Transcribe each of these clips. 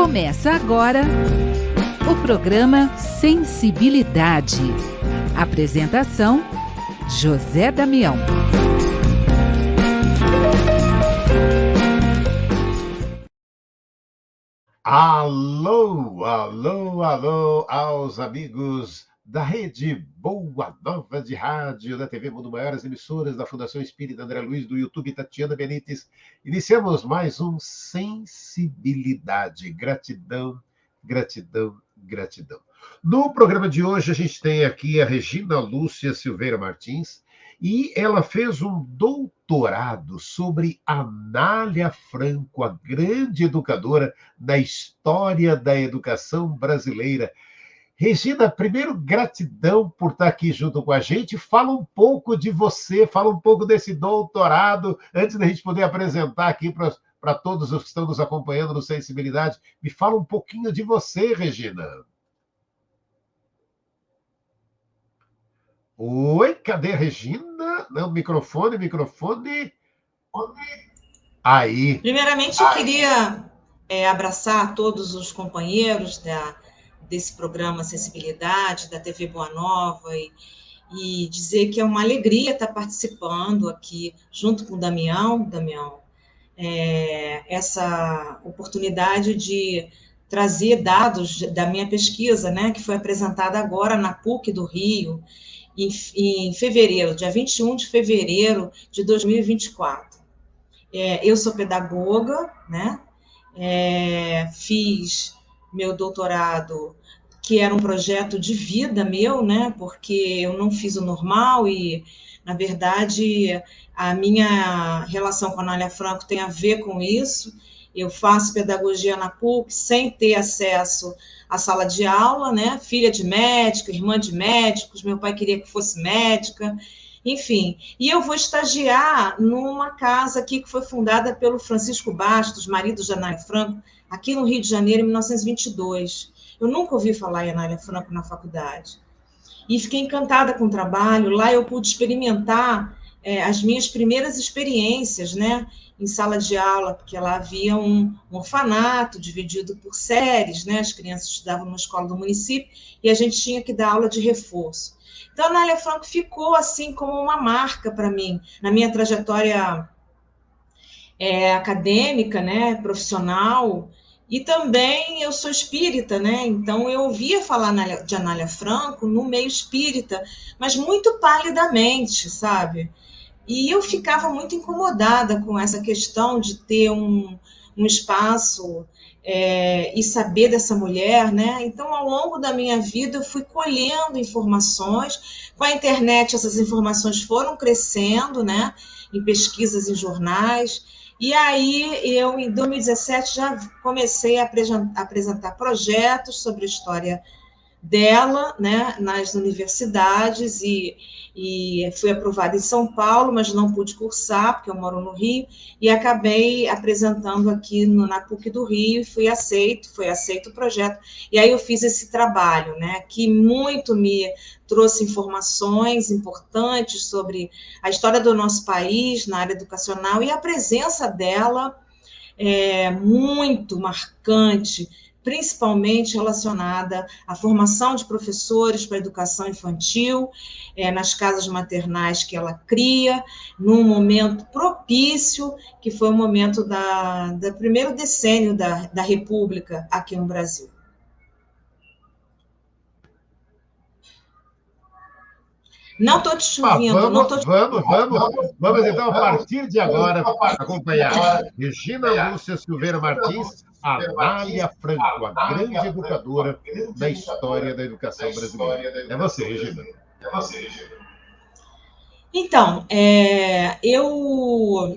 Começa agora o programa Sensibilidade. Apresentação: José Damião. Alô, alô, alô aos amigos da Rede Boa Nova de Rádio, da TV Mundo Maior, as emissoras da Fundação Espírita André Luiz, do YouTube Tatiana Benites. Iniciamos mais um Sensibilidade. Gratidão, gratidão, gratidão. No programa de hoje a gente tem aqui a Regina Lúcia Silveira Martins, e ela fez um doutorado sobre Anália Franco, a grande educadora da história da educação brasileira. Regina, primeiro, gratidão por estar aqui junto com a gente. Fala um pouco de você, fala um pouco desse doutorado, antes da gente poder apresentar aqui para todos os que estão nos acompanhando no Sensibilidade. Me fala um pouquinho de você, Regina. Oi, cadê a Regina? Não, microfone. Aí. Primeiramente, eu queria abraçar todos os companheiros desse programa Sensibilidade, da TV Boa Nova, e dizer que é uma alegria estar participando aqui, junto com o Damião, essa oportunidade de trazer dados da minha pesquisa, né, que foi apresentada agora na PUC do Rio, em fevereiro, dia 21 de fevereiro de 2024. Eu sou pedagoga, né? Fiz meu doutorado, que era um projeto de vida meu, né? Porque eu não fiz o normal e, na verdade, a minha relação com a Anália Franco tem a ver com isso. Eu faço pedagogia na PUC sem ter acesso à sala de aula, né? Filha de médico, irmã de médicos, meu pai queria que fosse médica, enfim. E eu vou estagiar numa casa aqui que foi fundada pelo Francisco Bastos, marido de Anália Franco, aqui no Rio de Janeiro, em 1922. Eu nunca ouvi falar em Anália Franco na faculdade. E fiquei encantada com o trabalho. Lá eu pude experimentar as minhas primeiras experiências, né, em sala de aula, porque lá havia um orfanato dividido por séries, né, as crianças estudavam numa escola do município e a gente tinha que dar aula de reforço. Então, a Anália Franco ficou assim como uma marca para mim, na minha trajetória acadêmica, né, profissional. E também eu sou espírita, né? Então eu ouvia falar de Anália Franco no meio espírita, mas muito palidamente, sabe? E eu ficava muito incomodada com essa questão de ter um espaço e saber dessa mulher, né? Então, ao longo da minha vida, eu fui colhendo informações. Com a internet, essas informações foram crescendo, né? Em pesquisas em jornais. E aí, eu, em 2017, já comecei a apresentar projetos sobre a história dela, né, nas universidades, e fui aprovada em São Paulo, mas não pude cursar, porque eu moro no Rio, e acabei apresentando aqui na PUC do Rio, e foi aceito o projeto, e aí eu fiz esse trabalho, né, que muito me trouxe informações importantes sobre a história do nosso país na área educacional, e a presença dela é muito marcante, principalmente relacionada à formação de professores para a educação infantil, nas casas maternais que ela cria, num momento propício, que foi o momento do primeiro decênio da República aqui no Brasil. Não estou te ouvindo. Vamos então, a partir de agora, acompanhar Regina Lúcia Silveira Martins, Anália Franco, a grande educadora da história da educação brasileira. É você, Regina. Então, eu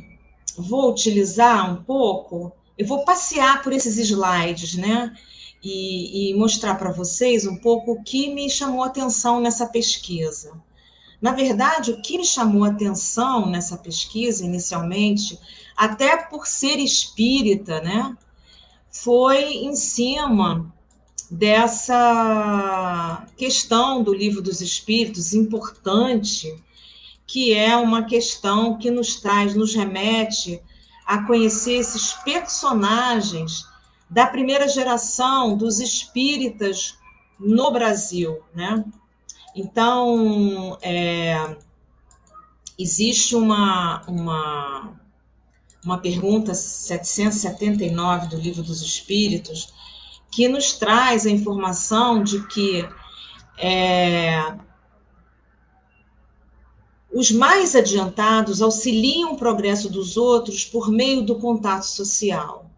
vou utilizar um pouco, eu vou passear por esses slides, né? E mostrar para vocês um pouco o que me chamou a atenção nessa pesquisa. Na verdade, o que me chamou a atenção nessa pesquisa, inicialmente, até por ser espírita, né, foi em cima dessa questão do Livro dos Espíritos, importante, que é uma questão que nos remete a conhecer esses personagens da primeira geração dos espíritas no Brasil, né? Então, existe uma pergunta 779 do Livro dos Espíritos que nos traz a informação de que os mais adiantados auxiliam o progresso dos outros por meio do contato social.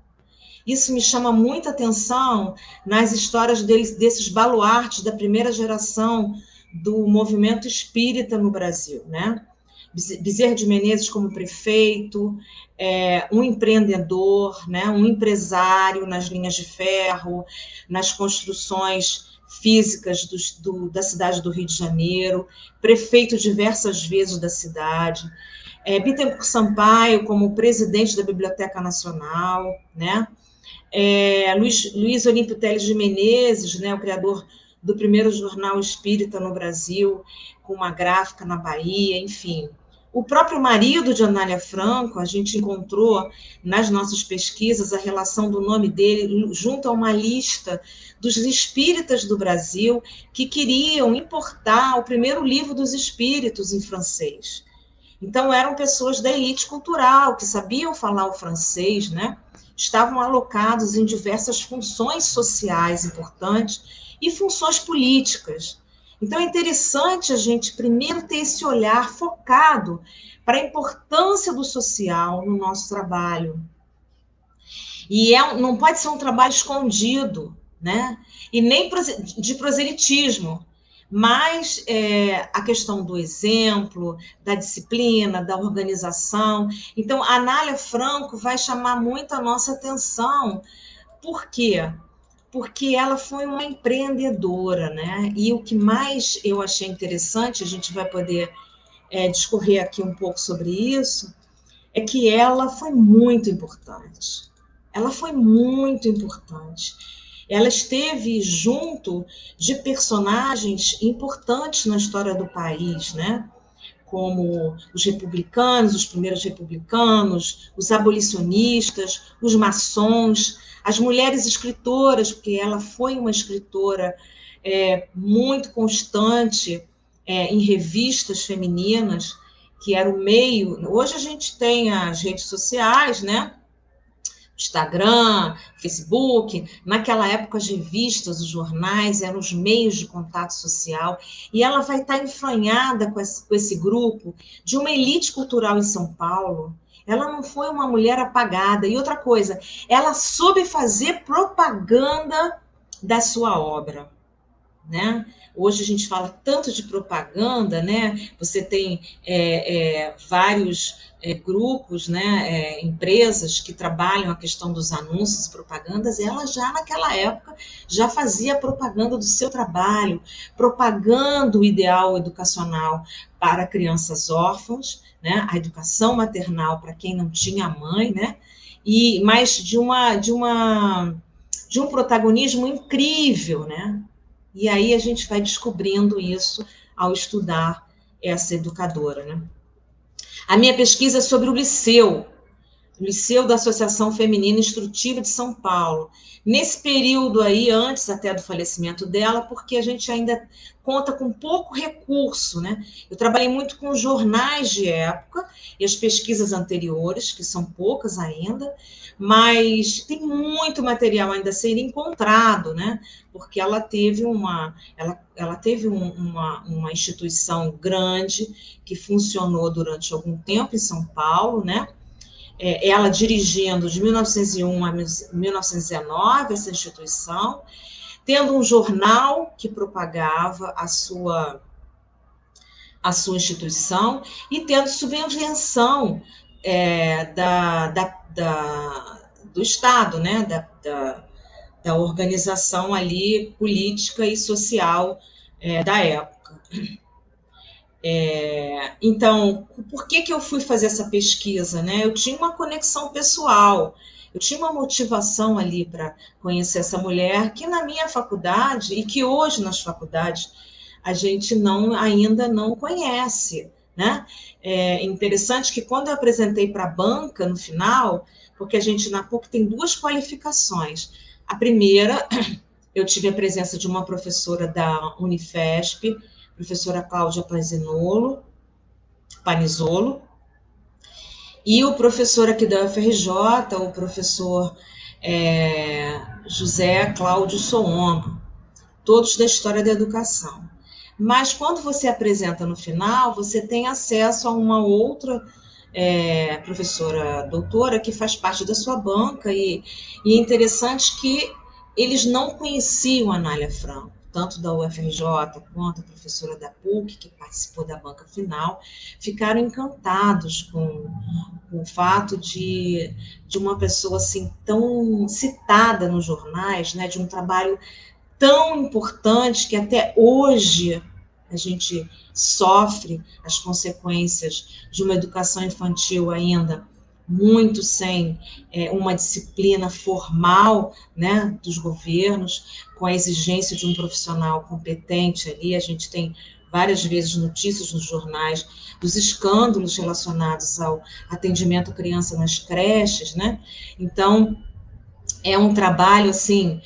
Isso me chama muita atenção nas histórias desses baluartes da primeira geração do movimento espírita no Brasil, né? Bezerra de Menezes como prefeito, um empreendedor, né? Um empresário nas linhas de ferro, nas construções físicas da cidade do Rio de Janeiro, prefeito diversas vezes da cidade, Bittencourt Sampaio como presidente da Biblioteca Nacional, né? Luiz Olímpio Teles de Menezes, né, o criador do primeiro jornal espírita no Brasil, com uma gráfica na Bahia, enfim. O próprio marido de Anália Franco, a gente encontrou nas nossas pesquisas a relação do nome dele junto a uma lista dos espíritas do Brasil que queriam importar o primeiro livro dos espíritos em francês. Então, eram pessoas da elite cultural, que sabiam falar o francês, né? Estavam alocados em diversas funções sociais importantes e funções políticas. Então, é interessante a gente primeiro ter esse olhar focado para a importância do social no nosso trabalho. E não pode ser um trabalho escondido, né? E nem de proselitismo, mas a questão do exemplo, da disciplina, da organização. Então, a Anália Franco vai chamar muito a nossa atenção. Por quê? Porque ela foi uma empreendedora, né? E o que mais eu achei interessante, a gente vai poder discorrer aqui um pouco sobre isso, é que ela foi muito importante. Ela foi muito importante. Ela esteve junto de personagens importantes na história do país, né? Como os republicanos, os primeiros republicanos, os abolicionistas, os maçons, as mulheres escritoras, porque ela foi uma escritora muito constante em revistas femininas, que era o meio... Hoje a gente tem as redes sociais, né? Instagram, Facebook. Naquela época, as revistas, os jornais eram os meios de contato social, e ela vai estar enfranhada com esse grupo de uma elite cultural em São Paulo. Ela não foi uma mulher apagada. E outra coisa, ela soube fazer propaganda da sua obra, né? Hoje a gente fala tanto de propaganda, né? Você tem vários grupos, né? Empresas que trabalham a questão dos anúncios e propagandas. Ela já naquela época já fazia propaganda do seu trabalho, propagando o ideal educacional para crianças órfãs, né? A educação maternal para quem não tinha mãe, né? Mas de um protagonismo incrível, né? E aí a gente vai descobrindo isso ao estudar essa educadora, né? A minha pesquisa é sobre o Liceu da Associação Feminina Instrutiva de São Paulo. Nesse período aí, antes até do falecimento dela, porque a gente ainda conta com pouco recurso, né? Eu trabalhei muito com jornais de época e as pesquisas anteriores, que são poucas ainda, mas tem muito material ainda a ser encontrado, né? Porque ela teve uma instituição grande que funcionou durante algum tempo em São Paulo, né? Ela dirigindo de 1901 a 1919 essa instituição, tendo um jornal que propagava a sua instituição e tendo subvenção do Estado, né? Da organização ali política e social da época. Então, por que eu fui fazer essa pesquisa, né? Eu tinha uma conexão pessoal, eu tinha uma motivação ali para conhecer essa mulher que na minha faculdade, e que hoje nas faculdades a gente ainda não conhece, né? É interessante que quando eu apresentei para a banca no final, porque a gente na PUC tem 2 qualificações. A primeira, eu tive a presença de uma professora da Unifesp, professora Cláudia Panizolo, e o professor aqui da UFRJ, o professor José Cláudio Sooma, todos da história da educação. Mas quando você apresenta no final, você tem acesso a uma outra professora doutora que faz parte da sua banca, e é interessante que eles não conheciam a Anália Franco, tanto da UFRJ quanto a professora da PUC, que participou da banca final, ficaram encantados com o fato de uma pessoa assim tão citada nos jornais, né, de um trabalho tão importante que até hoje a gente sofre as consequências de uma educação infantil ainda muito sem uma disciplina formal, né, dos governos, com a exigência de um profissional competente ali. A gente tem várias vezes notícias nos jornais dos escândalos relacionados ao atendimento à criança nas creches, né? Então, é um trabalho, assim,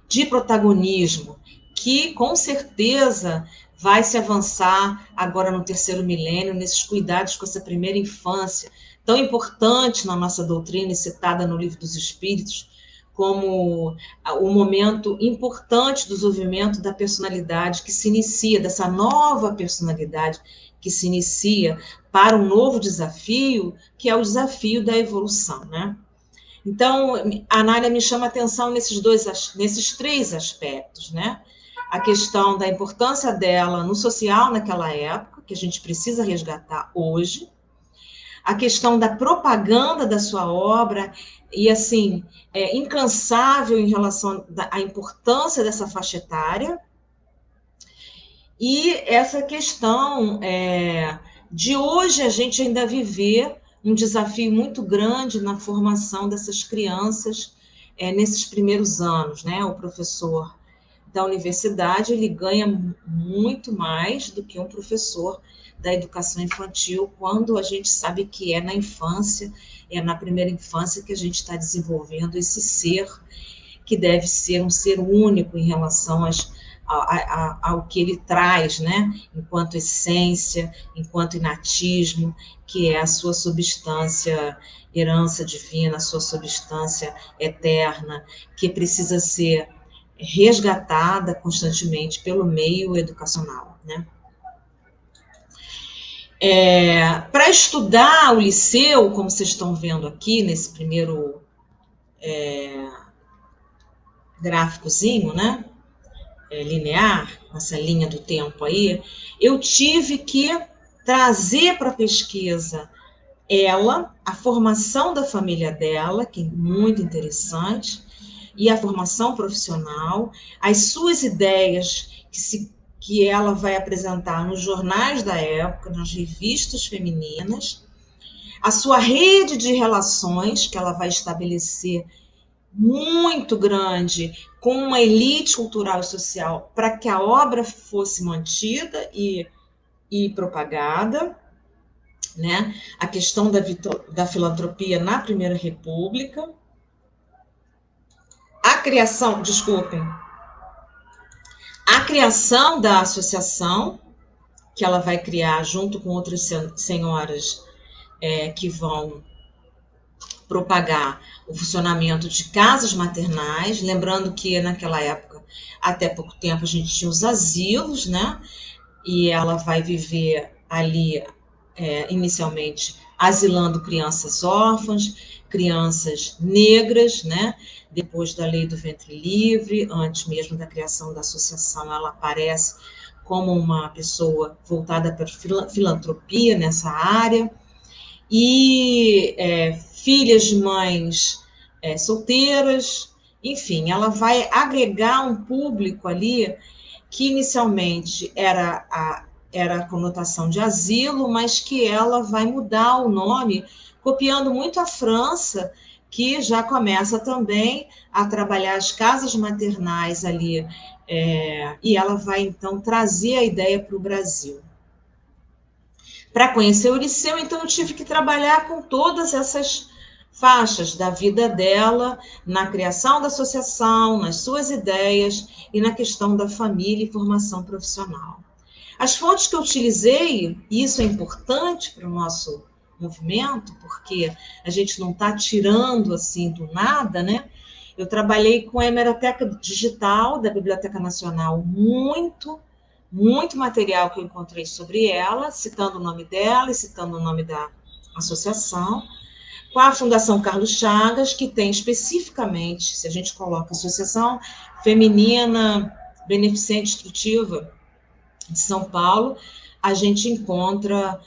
de protagonismo, que com certeza vai se avançar agora no 3º milênio, nesses cuidados com essa primeira infância, tão importante na nossa doutrina e citada no Livro dos Espíritos, como o momento importante do desenvolvimento da personalidade que se inicia, dessa nova personalidade que se inicia para um novo desafio, que é o desafio da evolução, né? Então, a Anália me chama a atenção nesses 3 aspectos, né? A questão da importância dela no social naquela época, que a gente precisa resgatar hoje, a questão da propaganda da sua obra, e assim, incansável em relação à importância dessa faixa etária, e essa questão de hoje a gente ainda viver um desafio muito grande na formação dessas crianças nesses primeiros anos, né? O professor da universidade, ele ganha muito mais do que um professor da educação infantil, quando a gente sabe que é na infância, é na primeira infância que a gente está desenvolvendo esse ser, que deve ser um ser único em relação ao que ele traz, né? Enquanto essência, enquanto inatismo, que é a sua substância, herança divina, a sua substância eterna, que precisa ser resgatada constantemente pelo meio educacional, né? Para estudar o liceu, como vocês estão vendo aqui nesse primeiro gráficozinho, né? Linear, essa linha do tempo aí, eu tive que trazer para a pesquisa a formação da família dela, que é muito interessante, e a formação profissional, as suas ideias que ela vai apresentar nos jornais da época, nas revistas femininas, a sua rede de relações que ela vai estabelecer muito grande com uma elite cultural e social para que a obra fosse mantida e propagada, né? A questão da filantropia na Primeira República, a criação da associação, que ela vai criar junto com outras senhoras que vão propagar o funcionamento de casas maternais, lembrando que naquela época, até pouco tempo, a gente tinha os asilos, né? E ela vai viver ali, inicialmente, asilando crianças órfãs, crianças negras, né? Depois da lei do ventre livre, antes mesmo da criação da associação, ela aparece como uma pessoa voltada para a filantropia nessa área, e filhas de mães solteiras, enfim, ela vai agregar um público ali que inicialmente era a conotação de asilo, mas que ela vai mudar o nome, copiando muito a França, que já começa também a trabalhar as casas maternais ali, e ela vai, então, trazer a ideia para o Brasil. Para conhecer Euriceu, então eu tive que trabalhar com todas essas faixas da vida dela, na criação da associação, nas suas ideias e na questão da família e formação profissional. As fontes que eu utilizei, e isso é importante para o nosso movimento, porque a gente não está tirando assim do nada, né? Eu trabalhei com a hemeroteca digital da Biblioteca Nacional, muito material que eu encontrei sobre ela, citando o nome dela e citando o nome da associação, com a Fundação Carlos Chagas, que tem especificamente, se a gente coloca Associação Feminina Beneficente Instrutiva de São Paulo, a gente encontra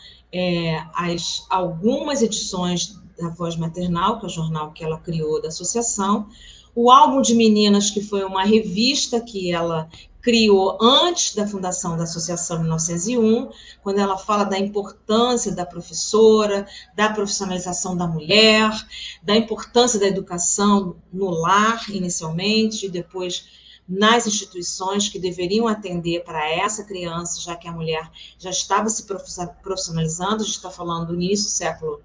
algumas edições da Voz Maternal, que é o jornal que ela criou da associação, o Álbum de Meninas, que foi uma revista que ela criou antes da fundação da associação em 1901, quando ela fala da importância da professora, da profissionalização da mulher, da importância da educação no lar, inicialmente, e depois nas instituições que deveriam atender para essa criança, já que a mulher já estava se profissionalizando, a gente está falando do início do século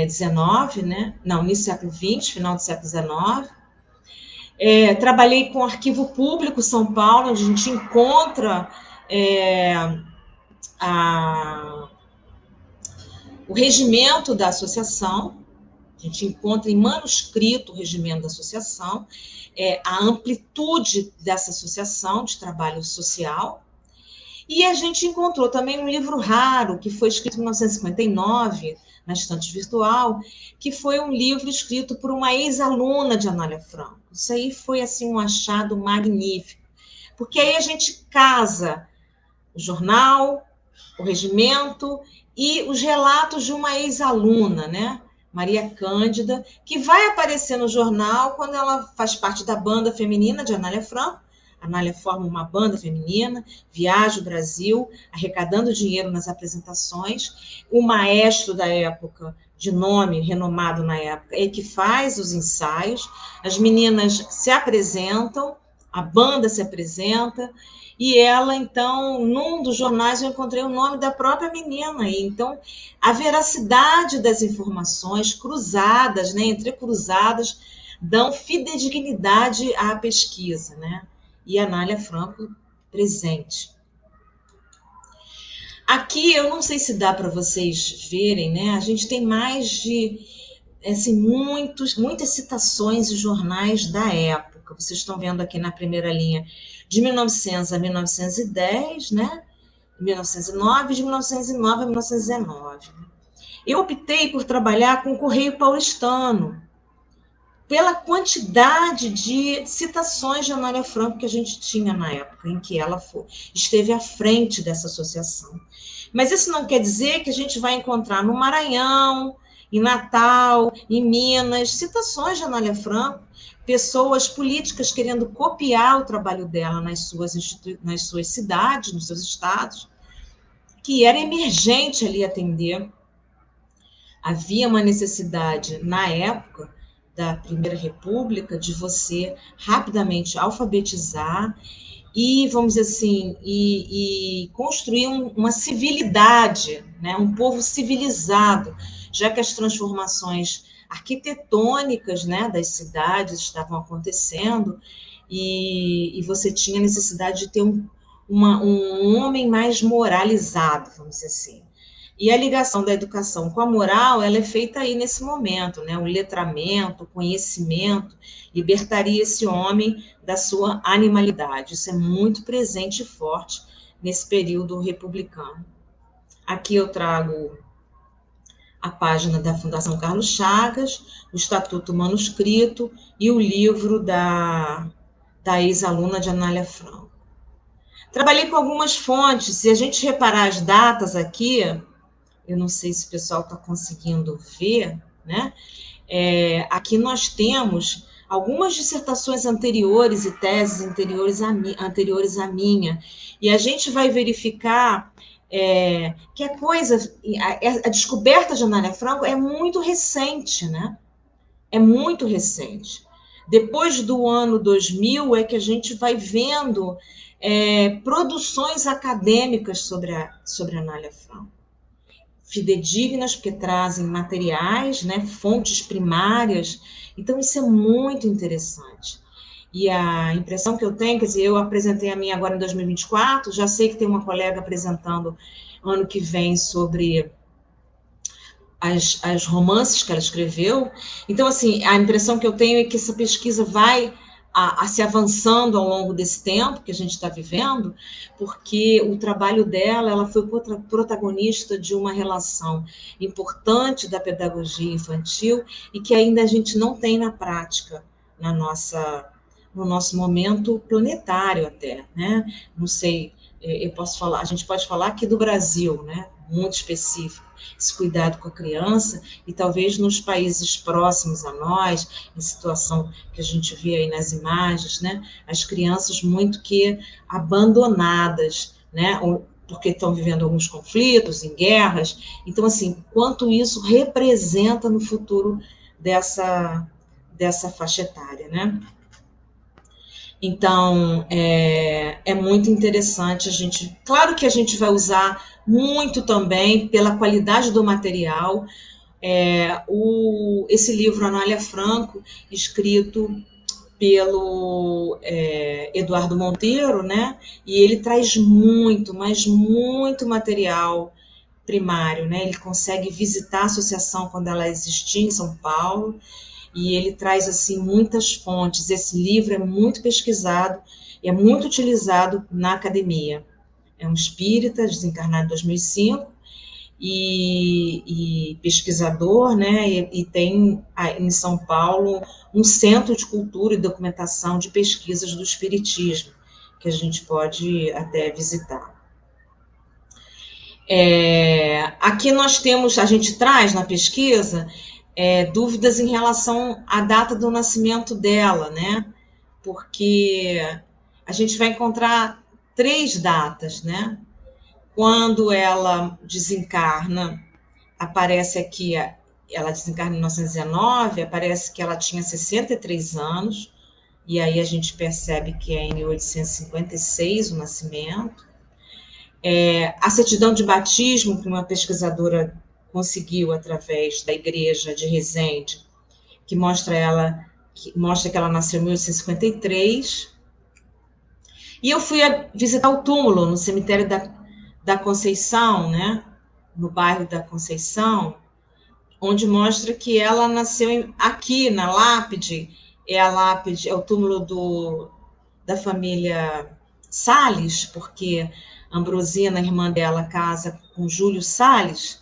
XIX, né? Não, início do século XX, final do século XIX. Trabalhei com o Arquivo Público São Paulo, onde a gente encontra o regimento da associação, a gente encontra em manuscrito o regimento da associação, a amplitude dessa associação de trabalho social, e a gente encontrou também um livro raro, que foi escrito em 1959, na estante virtual, que foi um livro escrito por uma ex-aluna de Anália Franco. Isso aí foi assim, um achado magnífico, porque aí a gente casa o jornal, o regimento e os relatos de uma ex-aluna, né? Maria Cândida, que vai aparecer no jornal quando ela faz parte da banda feminina de Anália Franco. A Anália forma uma banda feminina, viaja o Brasil, arrecadando dinheiro nas apresentações. O maestro da época, de nome renomado na época, é que faz os ensaios. As meninas se apresentam, a banda se apresenta, e ela, então, num dos jornais eu encontrei o nome da própria menina. E, então, a veracidade das informações cruzadas, né, entrecruzadas, dão fidedignidade à pesquisa, né? E a Anália Franco presente. Aqui, eu não sei se dá para vocês verem, né? A gente tem mais de assim, muitas citações de jornais da época. Vocês estão vendo aqui na primeira linha, de 1900 a 1910, né? 1909, de 1909 a 1919. Eu optei por trabalhar com o Correio Paulistano, pela quantidade de citações de Anália Franco que a gente tinha na época em que ela esteve à frente dessa associação. Mas isso não quer dizer que a gente vai encontrar no Maranhão, em Natal, em Minas, citações de Anália Franco, pessoas políticas querendo copiar o trabalho dela nas suas cidades, nos seus estados, que era emergente ali atender. Havia uma necessidade, na época da Primeira República, de você rapidamente alfabetizar e, vamos dizer assim, e construir uma civilidade, né? Um povo civilizado, já que as transformações arquitetônicas, né, das cidades estavam acontecendo e você tinha necessidade de ter um homem mais moralizado, vamos dizer assim. E a ligação da educação com a moral, ela é feita aí nesse momento, né? O letramento, o conhecimento, libertaria esse homem da sua animalidade. Isso é muito presente e forte nesse período republicano. Aqui eu trago a página da Fundação Carlos Chagas, o Estatuto Manuscrito e o livro da ex-aluna de Anália Franco. Trabalhei com algumas fontes, se a gente reparar as datas aqui, eu não sei se o pessoal está conseguindo ver, né? Aqui nós temos algumas dissertações anteriores e teses anteriores à minha, e a gente vai verificar que a descoberta de Anália Franco é muito recente, né? É muito recente. Depois do ano 2000 é que a gente vai vendo produções acadêmicas sobre Anália Franco. fidedignas, porque trazem materiais, né, fontes primárias. Então, isso é muito interessante. E a impressão que eu tenho, quer dizer, eu apresentei a minha agora em 2024, já sei que tem uma colega apresentando ano que vem sobre as romances que ela escreveu. Então, assim, a impressão que eu tenho é que essa pesquisa vai se avançando ao longo desse tempo que a gente está vivendo, porque o trabalho dela, ela foi protagonista de uma relação importante da pedagogia infantil e que ainda a gente não tem na prática, no nosso momento planetário até, né? Não sei, eu posso falar, a gente pode falar aqui do Brasil, né? Muito específico, esse cuidado com a criança, e talvez nos países próximos a nós, em situação que a gente vê aí nas imagens, né, as crianças muito que abandonadas, né, porque estão vivendo alguns conflitos, em guerras. Então, assim, quanto isso representa no futuro dessa faixa etária, né? Então, é muito interessante a gente... Claro que a gente vai usar muito também pela qualidade do material. Esse livro, Anália Franco, escrito pelo Eduardo Monteiro, né? E ele traz muito, mas muito material primário, né? Ele consegue visitar a associação quando ela existia em São Paulo, e ele traz assim muitas fontes. Esse livro é muito pesquisado e é muito utilizado na academia. É um espírita, desencarnado em 2005, e pesquisador, né? E tem em São Paulo um centro de cultura e documentação de pesquisas do espiritismo, que a gente pode até visitar. Aqui nós temos, a gente traz na pesquisa dúvidas em relação à data do nascimento dela, né? Porque a gente vai encontrar 3 datas, né? Quando ela desencarna, aparece aqui, ela desencarna em 1919, aparece que ela tinha 63 anos, e aí a gente percebe que é em 1856 o nascimento. A certidão de batismo, que uma pesquisadora conseguiu através da igreja de Resende, que mostra que ela nasceu em 1853. E eu fui visitar o túmulo no cemitério da Conceição, né? No bairro da Conceição, onde mostra que ela nasceu aqui na lápide. É o túmulo da família Salles, porque Ambrosina, irmã dela, casa com Júlio Salles,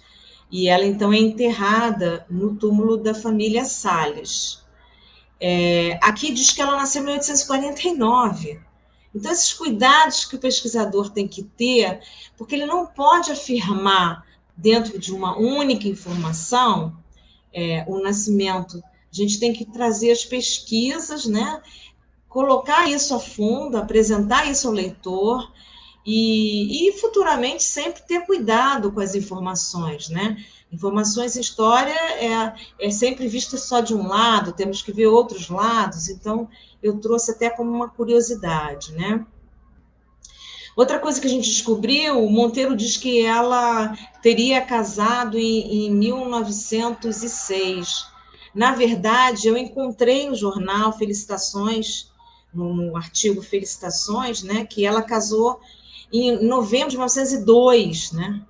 e ela então é enterrada no túmulo da família Salles. Aqui diz que ela nasceu em 1849. Então, esses cuidados que o pesquisador tem que ter, porque ele não pode afirmar dentro de uma única informação o nascimento. A gente tem que trazer as pesquisas, né? Colocar isso a fundo, apresentar isso ao leitor e futuramente sempre ter cuidado com as informações, né? Informações em história é sempre vista só de um lado, temos que ver outros lados, então eu trouxe até como uma curiosidade, né? Outra coisa que a gente descobriu, o Monteiro diz que ela teria casado em 1906. Na verdade, eu encontrei no jornal Felicitações, no artigo Felicitações, né, que ela casou em novembro de 1902, né?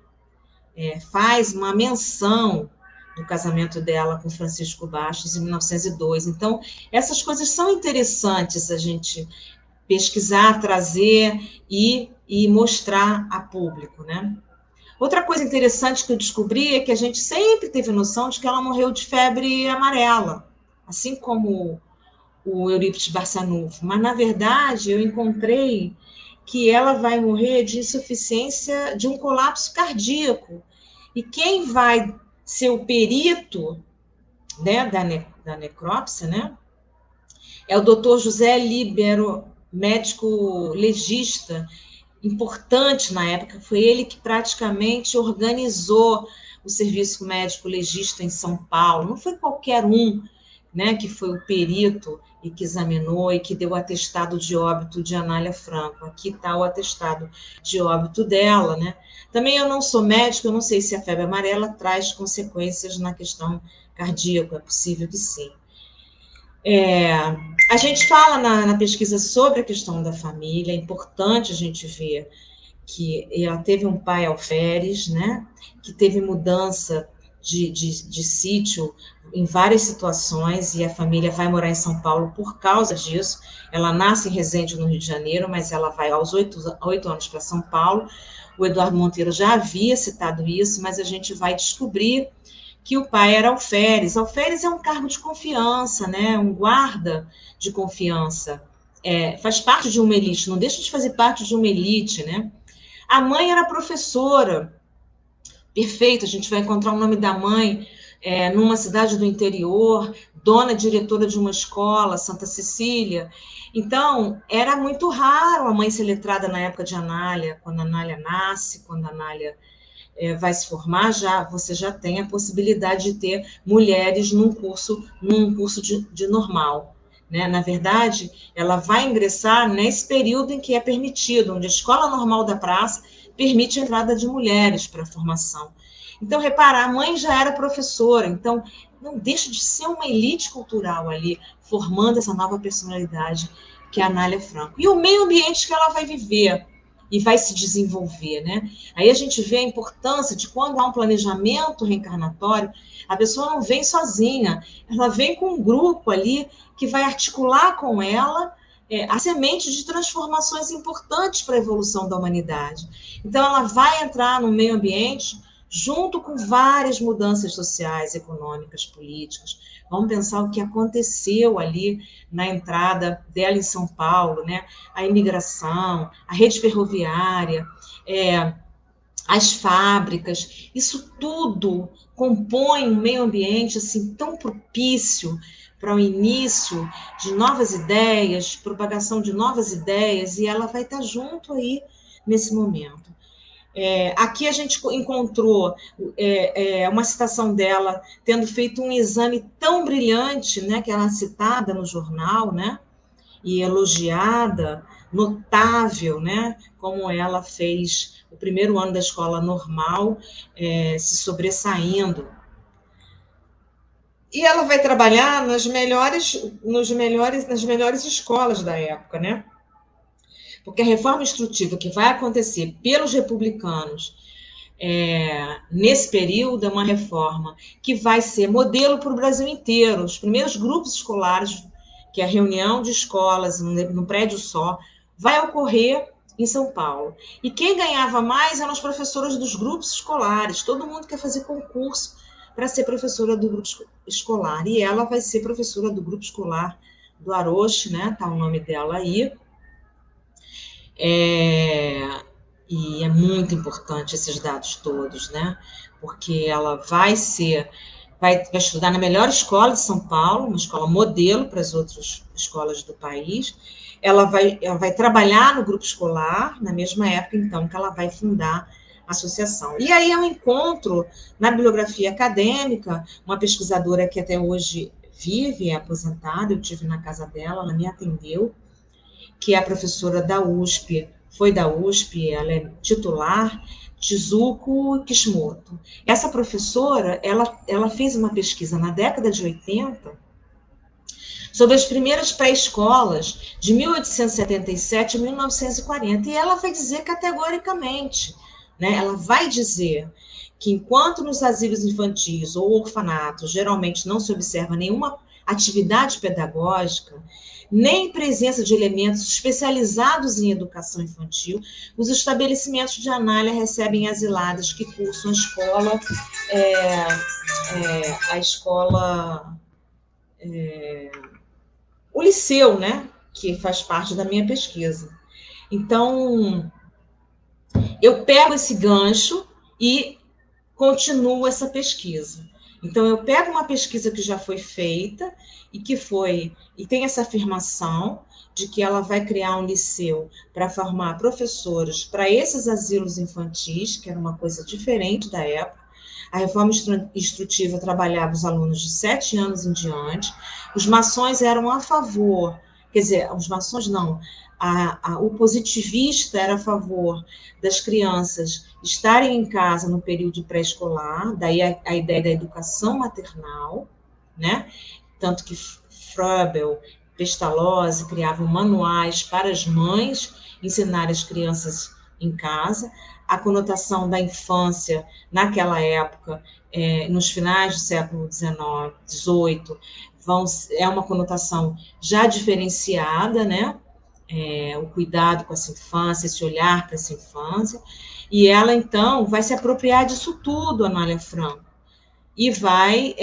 Faz uma menção do casamento dela com Francisco Bastos em 1902. Então, essas coisas são interessantes a gente pesquisar, trazer e mostrar a público, né? Outra coisa interessante que eu descobri é que a gente sempre teve noção de que ela morreu de febre amarela, assim como o Eurípides Barçanufo, mas, na verdade, eu encontrei que ela vai morrer de insuficiência, de um colapso cardíaco. E quem vai ser o perito, né, da necrópsia, né, é o doutor José Libero, médico legista, importante na época. Foi ele que praticamente organizou o serviço médico legista em São Paulo. Não foi qualquer um né, que foi o perito e que examinou e que deu o atestado de óbito de Anália Franco. Aqui está o atestado de óbito dela, né? Também eu não sou médica, eu não sei se a febre amarela traz consequências na questão cardíaca, é possível que sim. A gente fala na pesquisa sobre a questão da família, é importante a gente ver que ela teve um pai alferes, né, que teve mudança de sítio em várias situações, e a família vai morar em São Paulo por causa disso. Ela nasce em Resende, no Rio de Janeiro, mas ela vai aos 8 anos para São Paulo. O Eduardo Monteiro já havia citado isso, mas a gente vai descobrir que o pai era alferes. Alferes é um cargo de confiança, né, um guarda de confiança. Faz parte de uma elite, não deixa de fazer parte de uma elite, né? A mãe era professora, perfeito, a gente vai encontrar o nome da mãe numa cidade do interior, dona diretora de uma escola, Santa Cecília. Então, era muito raro a mãe ser letrada na época de Anália, quando a Anália nasce, quando a Anália vai se formar, você já tem a possibilidade de ter mulheres num curso de normal. Né? Na verdade, ela vai ingressar nesse período em que é permitido, onde a Escola Normal da Praça permite a entrada de mulheres para a formação. Então, repara, a mãe já era professora, então não deixa de ser uma elite cultural ali, formando essa nova personalidade que é a Anália Franco. E o meio ambiente que ela vai viver e vai se desenvolver, né? Aí a gente vê a importância de quando há um planejamento reencarnatório, a pessoa não vem sozinha, ela vem com um grupo ali que vai articular com ela a semente de transformações importantes para a evolução da humanidade. Então, ela vai entrar no meio ambiente junto com várias mudanças sociais, econômicas, políticas. Vamos pensar o que aconteceu ali na entrada dela em São Paulo, né? A imigração, a rede ferroviária, as fábricas, isso tudo compõe um meio ambiente assim, tão propício para o início de novas ideias, propagação de novas ideias, e ela vai estar junto aí nesse momento. Aqui a gente encontrou uma citação dela tendo feito um exame tão brilhante, né, que ela é citada no jornal, né, e elogiada, notável, né, como ela fez o primeiro ano da escola normal, se sobressaindo. E ela vai trabalhar nas melhores escolas da época, né? Porque a reforma instrutiva que vai acontecer pelos republicanos nesse período é uma reforma que vai ser modelo para o Brasil inteiro. Os primeiros grupos escolares, que é a reunião de escolas no prédio só, vai ocorrer em São Paulo. E quem ganhava mais eram as professoras dos grupos escolares. Todo mundo quer fazer concurso para ser professora do grupo escolar. E ela vai ser professora do grupo escolar do Aroche, né? Tá o nome dela aí. E é muito importante esses dados todos, né? Porque ela vai estudar na melhor escola de São Paulo, uma escola modelo para as outras escolas do país. Ela vai trabalhar no grupo escolar, na mesma época, então, que ela vai fundar a associação. E aí eu encontro, na bibliografia acadêmica, uma pesquisadora que até hoje vive, é aposentada, eu estive na casa dela, ela me atendeu, que é a professora da USP, foi da USP, ela é titular, Tizuko Kishimoto. Essa professora, ela fez uma pesquisa na década de 80 sobre as primeiras pré-escolas de 1877 a 1940, e ela vai dizer categoricamente, né, ela vai dizer que enquanto nos asilos infantis ou orfanatos geralmente não se observa nenhuma atividade pedagógica, nem presença de elementos especializados em educação infantil, os estabelecimentos de Anália recebem asiladas que cursam o liceu, né, que faz parte da minha pesquisa. Então, eu pego esse gancho e continuo essa pesquisa. Então, eu pego uma pesquisa que já foi feita e tem essa afirmação de que ela vai criar um liceu para formar professores para esses asilos infantis, que era uma coisa diferente da época. A reforma instrutiva trabalhava os alunos de 7 anos em diante. Os maçons eram a favor, quer dizer, os maçons não, o positivista era a favor das crianças estarem em casa no período pré-escolar, daí a ideia da educação maternal, né? Tanto que Froebel, Pestalozzi criavam manuais para as mães ensinarem as crianças em casa. A conotação da infância naquela época, nos finais do século XIX, XVIII, é uma conotação já diferenciada, né? O cuidado com essa infância, esse olhar para essa infância, e ela, então, vai se apropriar disso tudo, Anália Franco, e vai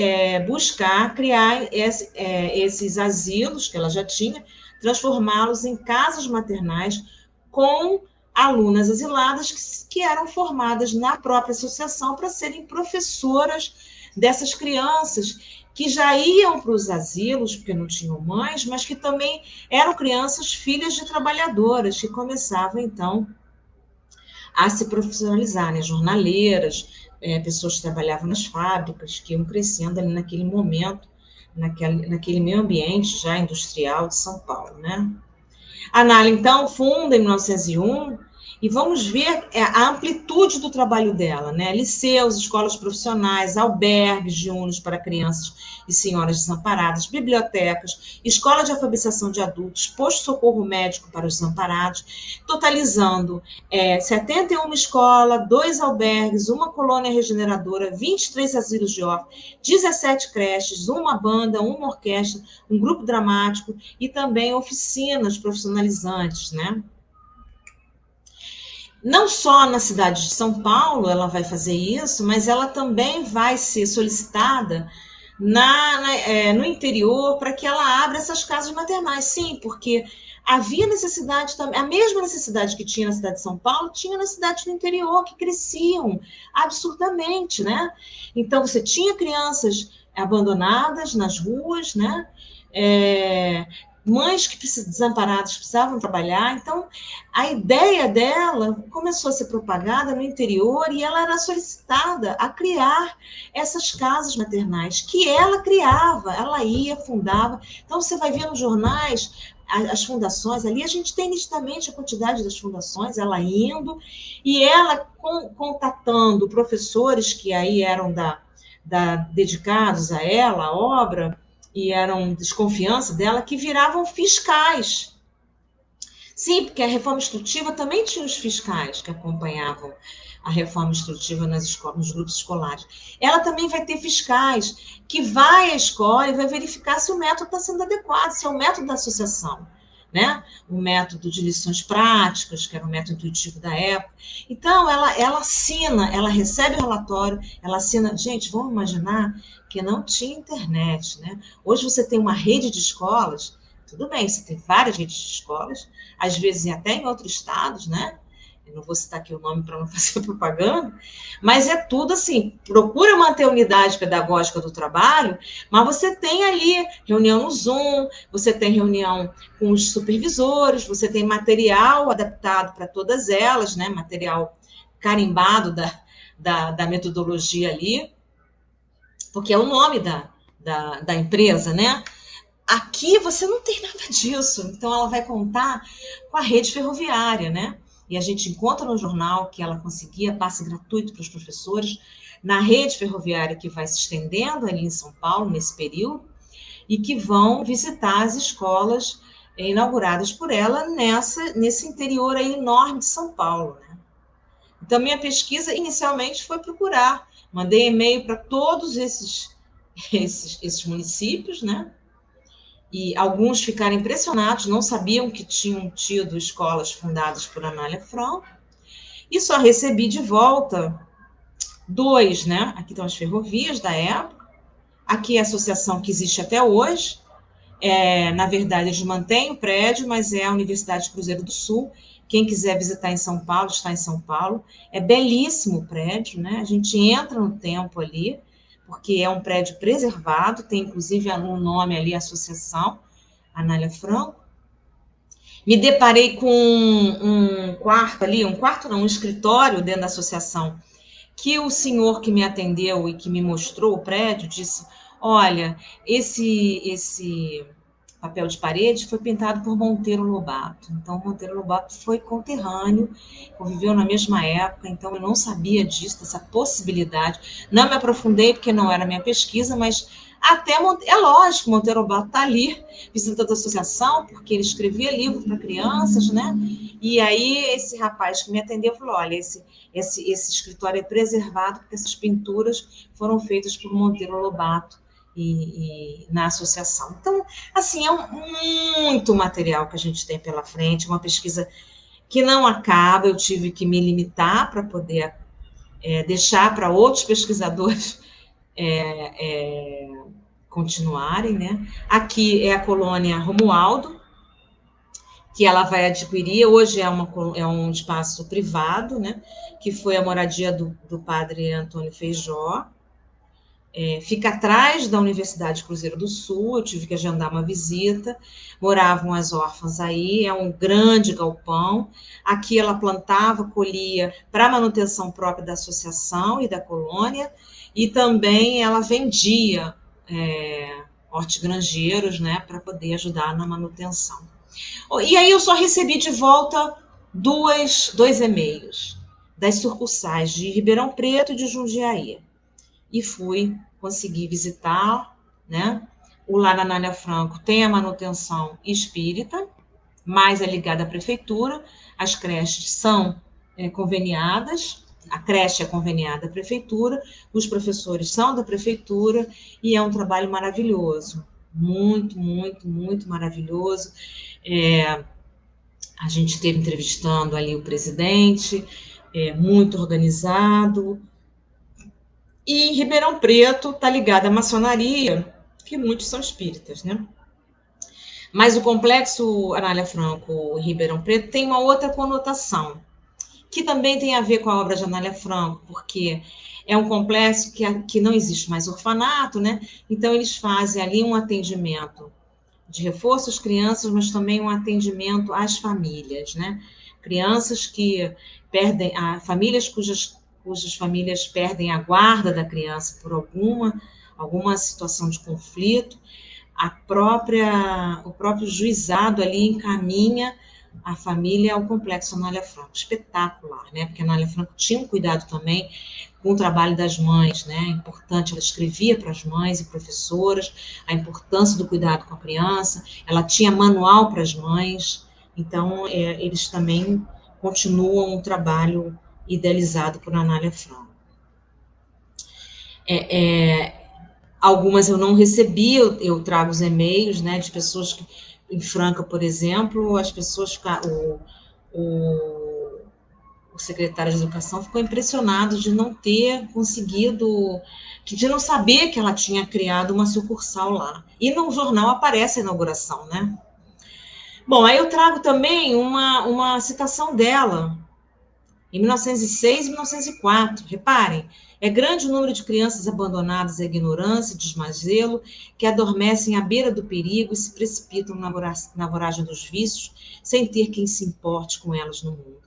buscar criar esses asilos que ela já tinha, transformá-los em casas maternais com alunas asiladas que eram formadas na própria associação para serem professoras dessas crianças que já iam para os asilos, porque não tinham mães, mas que também eram crianças filhas de trabalhadoras, que começavam, então, a se profissionalizar, né? Jornaleiras, pessoas que trabalhavam nas fábricas, que iam crescendo ali naquele momento, naquele meio ambiente já industrial de São Paulo, né? A Anália, então, funda em 1901, e vamos ver a amplitude do trabalho dela, né? Liceus, escolas profissionais, albergues diurnos para crianças e senhoras desamparadas, bibliotecas, escola de alfabetização de adultos, posto-socorro médico para os desamparados, totalizando 71 escolas, 2 albergues, uma colônia regeneradora, 23 asilos de órfãos, 17 creches, uma banda, uma orquestra, um grupo dramático e também oficinas profissionalizantes, né? Não só na cidade de São Paulo ela vai fazer isso, mas ela também vai ser solicitada no interior para que ela abra essas casas maternais. Sim, porque havia necessidade também, a mesma necessidade que tinha na cidade de São Paulo, tinha na cidade do interior, que cresciam absurdamente, né? Então, você tinha crianças abandonadas nas ruas, né? Mães desamparadas precisavam trabalhar, então a ideia dela começou a ser propagada no interior e ela era solicitada a criar essas casas maternais, que ela criava, ela ia, fundava. Então você vai ver nos jornais as fundações, ali a gente tem nitidamente a quantidade das fundações, ela indo, e ela contatando professores que aí eram dedicados a ela, a obra, e eram desconfiança dela, que viravam fiscais. Sim, porque a reforma instrutiva também tinha os fiscais que acompanhavam a reforma instrutiva nas escolas, nos grupos escolares. Ela também vai ter fiscais que vai à escola e vai verificar se o método está sendo adequado, se é o método da associação, né? O método de lições práticas, que era o método intuitivo da época. Então, ela assina, ela recebe o relatório, ela assina. Gente, vamos imaginar que não tinha internet, né? Hoje você tem uma rede de escolas, tudo bem, você tem várias redes de escolas, às vezes até em outros estados, né? Eu não vou citar aqui o nome para não fazer propaganda, mas é tudo assim, procura manter a unidade pedagógica do trabalho, mas você tem ali reunião no Zoom, você tem reunião com os supervisores, você tem material adaptado para todas elas, né? Material carimbado da metodologia ali, porque é o nome da empresa, né? Aqui você não tem nada disso, então ela vai contar com a rede ferroviária, né? E a gente encontra no jornal que ela conseguia passe gratuito para os professores na rede ferroviária que vai se estendendo ali em São Paulo, nesse período, e que vão visitar as escolas inauguradas por ela nesse interior aí enorme de São Paulo, né? Então, minha pesquisa inicialmente foi procurar, mandei e-mail para todos esses municípios, né? E alguns ficaram impressionados, não sabiam que tinham tido escolas fundadas por Anália Franco, e só recebi de volta 2, né? Aqui estão as ferrovias da época, aqui é a associação que existe até hoje, na verdade eles mantêm o prédio, mas é a Universidade de Cruzeiro do Sul. Quem quiser visitar em São Paulo, está em São Paulo, é belíssimo o prédio, né? A gente entra no tempo ali, porque é um prédio preservado, tem inclusive um nome ali, Associação Anália Franco. Me deparei com um escritório dentro da associação, que o senhor que me atendeu e que me mostrou o prédio disse: olha, esse papel de parede foi pintado por Monteiro Lobato. Então, Monteiro Lobato foi conterrâneo, conviveu na mesma época, então eu não sabia disso, dessa possibilidade. Não me aprofundei porque não era minha pesquisa, mas até é lógico, Monteiro Lobato está ali visitando a associação, porque ele escrevia livro para crianças, né? E aí esse rapaz que me atendeu falou: olha, esse escritório é preservado porque essas pinturas foram feitas por Monteiro Lobato e na associação. Então, assim, muito material que a gente tem pela frente, uma pesquisa que não acaba, eu tive que me limitar para poder deixar para outros pesquisadores continuarem, né? Aqui é a colônia Romualdo, que ela vai adquirir, hoje é um espaço privado, né? Que foi a moradia do padre Antônio Feijó. Fica atrás da Universidade Cruzeiro do Sul, eu tive que agendar uma visita, moravam as órfãs aí, é um grande galpão, aqui ela plantava, colhia para manutenção própria da associação e da colônia, e também ela vendia hortigranjeiros, né, para poder ajudar na manutenção. E aí eu só recebi de volta dois e-mails das sucursais de Ribeirão Preto e de Jundiaí. E consegui visitar, né? O Lar Anália Franco tem a manutenção espírita, mas é ligada à prefeitura, as creches são conveniadas, a creche é conveniada à prefeitura, os professores são da prefeitura, e é um trabalho maravilhoso, muito, muito, muito maravilhoso. A gente esteve entrevistando ali o presidente, muito organizado. E Ribeirão Preto está ligado à maçonaria, que muitos são espíritas, né? Mas o complexo Anália Franco e Ribeirão Preto tem uma outra conotação, que também tem a ver com a obra de Anália Franco, porque é um complexo que não existe mais orfanato, né? Então, eles fazem ali um atendimento de reforço às crianças, mas também um atendimento às famílias, né? Crianças que perdem, famílias cujas famílias perdem a guarda da criança por alguma situação de conflito, o próprio juizado ali encaminha a família ao complexo Anália Franco. Espetacular, né? Porque a Anália Franco tinha um cuidado também com o trabalho das mães, né? É importante, ela escrevia para as mães e professoras a importância do cuidado com a criança, ela tinha manual para as mães, então eles também continuam um trabalho idealizado por Anália Franco. Algumas eu não recebi, eu trago os e-mails, né, de pessoas que, em Franca, por exemplo, as pessoas, o secretário de Educação ficou impressionado de não ter conseguido, de não saber que ela tinha criado uma sucursal lá. E no jornal aparece a inauguração, né? Bom, aí eu trago também uma citação dela, em 1906 e 1904, reparem, é grande o número de crianças abandonadas à ignorância e desmazelo, que adormecem à beira do perigo e se precipitam na voragem dos vícios, sem ter quem se importe com elas no mundo.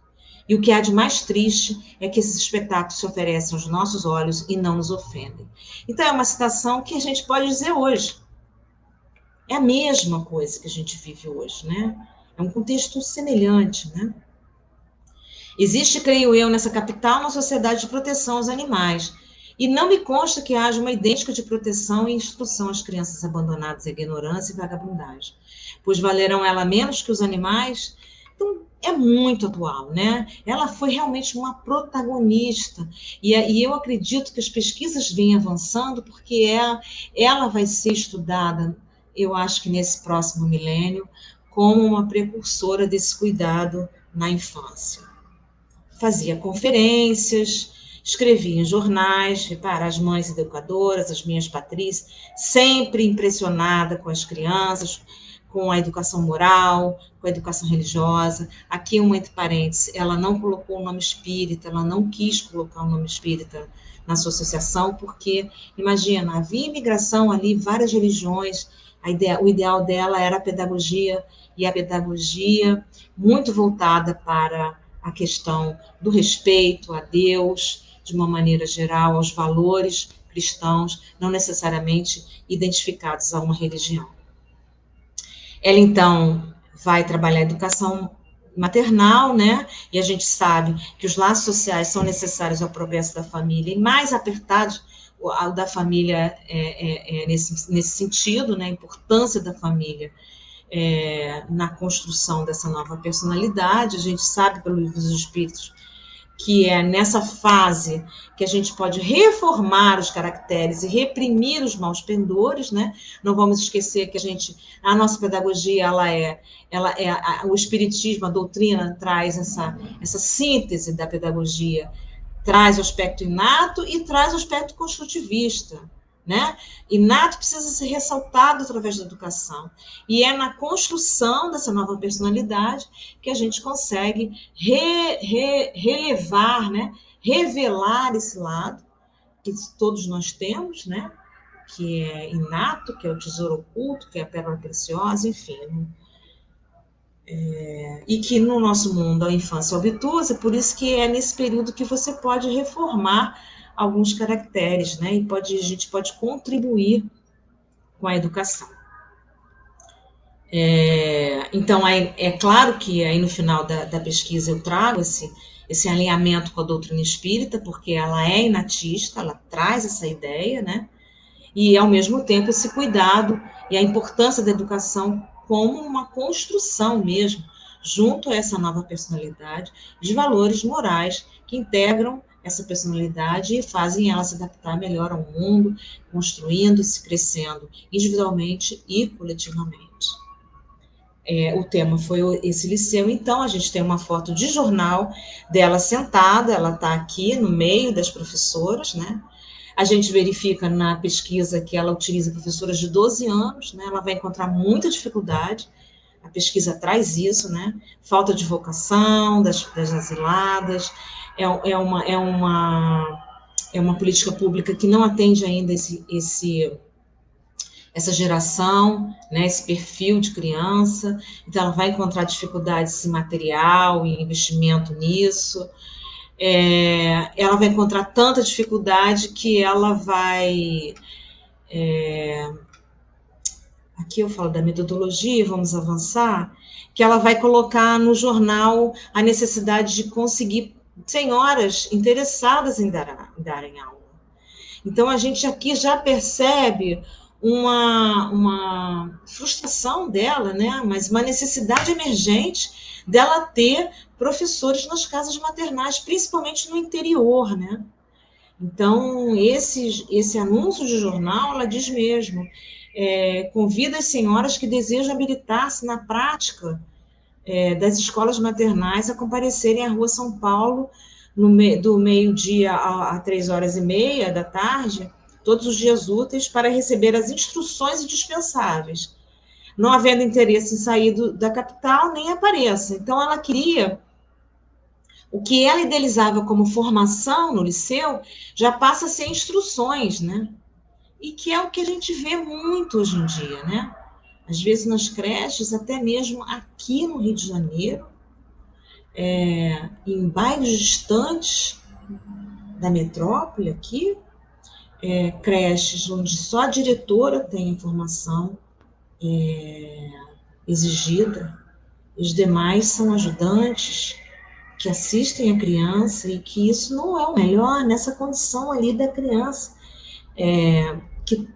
E o que há de mais triste é que esses espetáculos se oferecem aos nossos olhos e não nos ofendem. Então, é uma citação que a gente pode dizer hoje. É a mesma coisa que a gente vive hoje, né? É um contexto semelhante, né? Existe, creio eu, nessa capital, uma sociedade de proteção aos animais. E não me consta que haja uma idêntica de proteção e instrução às crianças abandonadas à ignorância e vagabundagem. Pois valerão ela menos que os animais? Então, é muito atual, né? Ela foi realmente uma protagonista. E eu acredito que as pesquisas vêm avançando, porque ela vai ser estudada, eu acho que nesse próximo milênio, como uma precursora desse cuidado na infância. Fazia conferências, escrevia em jornais, repara, as mães educadoras, as minhas Patrícias, sempre impressionada com as crianças, com a educação moral, com a educação religiosa. Aqui, entre parênteses, ela não colocou o nome espírita, ela não quis colocar o nome espírita na sua associação, porque, imagina, havia imigração ali, várias religiões, o ideal dela era a pedagogia, e a pedagogia muito voltada para a questão do respeito a Deus, de uma maneira geral, aos valores cristãos, não necessariamente identificados a uma religião. Ela, então, vai trabalhar a educação maternal, né? E a gente sabe que os laços sociais são necessários ao progresso da família, e mais apertados o da família nesse sentido, né? A importância da família na construção dessa nova personalidade. A gente sabe, pelo Livro dos Espíritos, que é nessa fase que a gente pode reformar os caracteres e reprimir os maus pendores, né? Não vamos esquecer que a nossa pedagogia, o espiritismo, a doutrina traz essa síntese da pedagogia, traz o aspecto inato e traz o aspecto construtivista, né? Inato precisa ser ressaltado através da educação. E é na construção dessa nova personalidade que a gente consegue relevar, né? Revelar esse lado que todos nós temos, né? Que é inato, que é o tesouro oculto, que é a pérola preciosa, enfim. E que no nosso mundo a infância é obtusa, por isso que é nesse período que você pode reformar alguns caracteres, né? E a gente pode contribuir com a educação. Então, é claro que aí no final da pesquisa eu trago esse alinhamento com a doutrina espírita, porque ela é inatista, ela traz essa ideia, né? E, ao mesmo tempo, esse cuidado e a importância da educação como uma construção mesmo, junto a essa nova personalidade, de valores morais que integram essa personalidade e fazem ela se adaptar melhor ao mundo, construindo-se, crescendo individualmente e coletivamente. O tema foi esse liceu, então a gente tem uma foto de jornal dela sentada, ela está aqui no meio das professoras, né? A gente verifica na pesquisa que ela utiliza professoras de 12 anos, né? Ela vai encontrar muita dificuldade, a pesquisa traz isso, né? Falta de vocação das asiladas, é uma política pública que não atende ainda essa geração, né, esse perfil de criança, então ela vai encontrar dificuldades em material e investimento nisso. Ela vai encontrar tanta dificuldade que ela vai... aqui eu falo da metodologia, vamos avançar, que ela vai colocar no jornal a necessidade de conseguir senhoras interessadas em darem aula. Então, a gente aqui já percebe uma frustração dela, né? Mas uma necessidade emergente dela ter professores nas casas maternais, principalmente no interior, né? Então, esse anúncio de jornal, ela diz mesmo, convida as senhoras que desejam habilitar-se na prática das escolas maternais a comparecerem à Rua São Paulo do meio-dia a 3h30 da tarde, todos os dias úteis, para receber as instruções indispensáveis. Não havendo interesse em sair da capital, nem apareça. Então, ela queria... O que ela idealizava como formação no liceu já passa a ser instruções, né? E que é o que a gente vê muito hoje em dia, né? Às vezes nas creches, até mesmo aqui no Rio de Janeiro, em bairros distantes da metrópole aqui, creches onde só a diretora tem informação exigida, os demais são ajudantes que assistem a criança, e que isso não é o melhor nessa condição ali da criança, que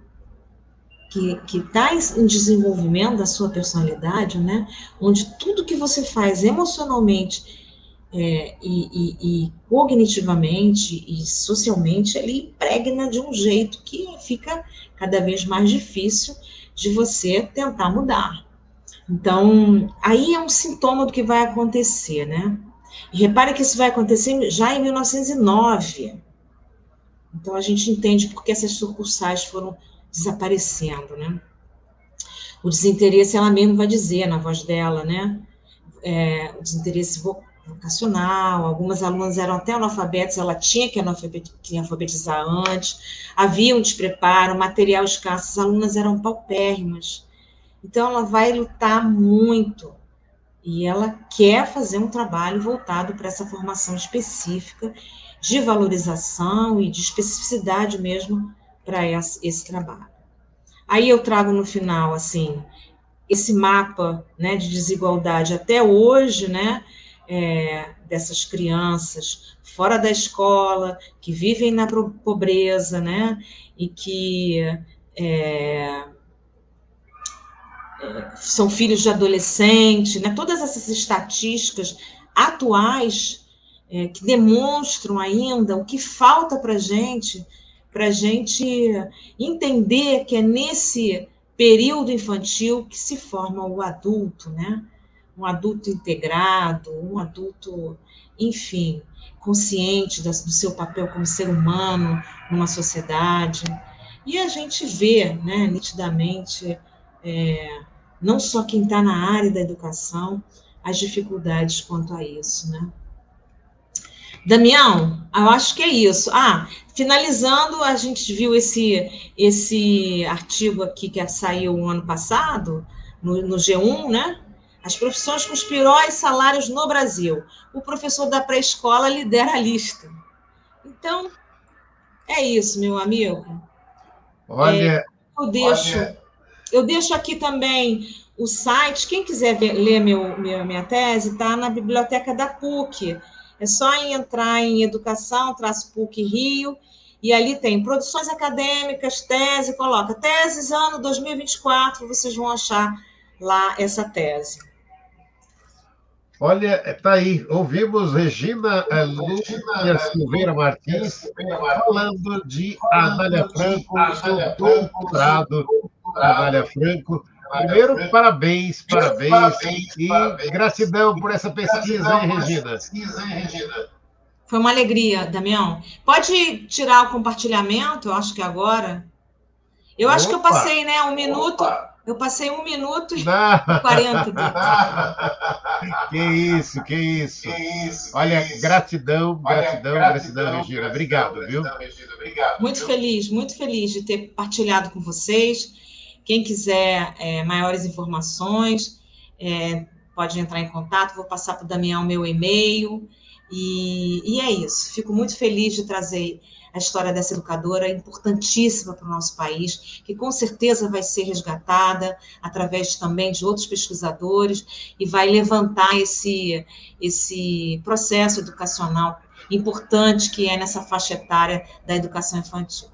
está em desenvolvimento da sua personalidade, né? Onde tudo que você faz emocionalmente e cognitivamente e socialmente, ele impregna de um jeito que fica cada vez mais difícil de você tentar mudar. Então, aí é um sintoma do que vai acontecer, né? E repare que isso vai acontecer já em 1909. Então, a gente entende porque essas sucursais foram desaparecendo, né? O desinteresse, ela mesma vai dizer na voz dela, né? O desinteresse vocacional, algumas alunas eram até analfabetas, ela tinha que alfabetizar antes, havia um despreparo, material escasso, as alunas eram paupérrimas. Então, ela vai lutar muito, e ela quer fazer um trabalho voltado para essa formação específica de valorização e de especificidade mesmo para esse trabalho. Aí eu trago no final, assim, esse mapa, né, de desigualdade até hoje, né, dessas crianças fora da escola, que vivem na pobreza, né, e que são filhos de adolescente, né, todas essas estatísticas atuais que demonstram ainda o que falta para a gente entender que é nesse período infantil que se forma o adulto, né? Um adulto integrado, um adulto, enfim, consciente do seu papel como ser humano numa sociedade. E a gente vê, né, nitidamente, não só quem está na área da educação, as dificuldades quanto a isso, né? Damião, eu acho que é isso. Finalizando, a gente viu esse artigo aqui que saiu o ano passado, no G1, né? As profissões com os piores salários no Brasil. O professor da pré-escola lidera a lista. Então, é isso, meu amigo. Olha... Eu deixo aqui também o site. Quem quiser ler minha tese, está na biblioteca da PUC. É só entrar em Educação-PUC Rio, e ali tem produções acadêmicas, tese, coloca teses ano 2024, vocês vão achar lá essa tese. Olha, tá aí, ouvimos Regina Lúcia Silveira Martins falando de Anália Franco, seu doutorado, Anália Franco. Primeiro, parabéns e gratidão por essa pesquisa, hein, Regina? Foi uma alegria, Damião. Pode tirar o compartilhamento, eu acho que agora. Eu acho que eu passei, né, 1 minuto. Eu passei 1 minuto e 40 aqui. Que isso. Olha, gratidão, Regina. Obrigado, viu? Muito feliz de ter partilhado com vocês. Quem quiser maiores informações, pode entrar em contato, vou passar para o Damião meu e-mail, e é isso. Fico muito feliz de trazer a história dessa educadora importantíssima para o nosso país, que com certeza vai ser resgatada através também de outros pesquisadores e vai levantar esse processo educacional importante que é nessa faixa etária da educação infantil.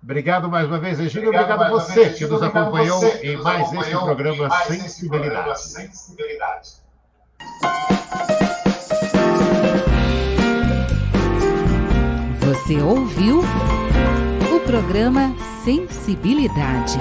Obrigado mais uma vez, Regina. Obrigado a você que nos acompanhou em mais este programa Sensibilidade. Você ouviu o programa Sensibilidade.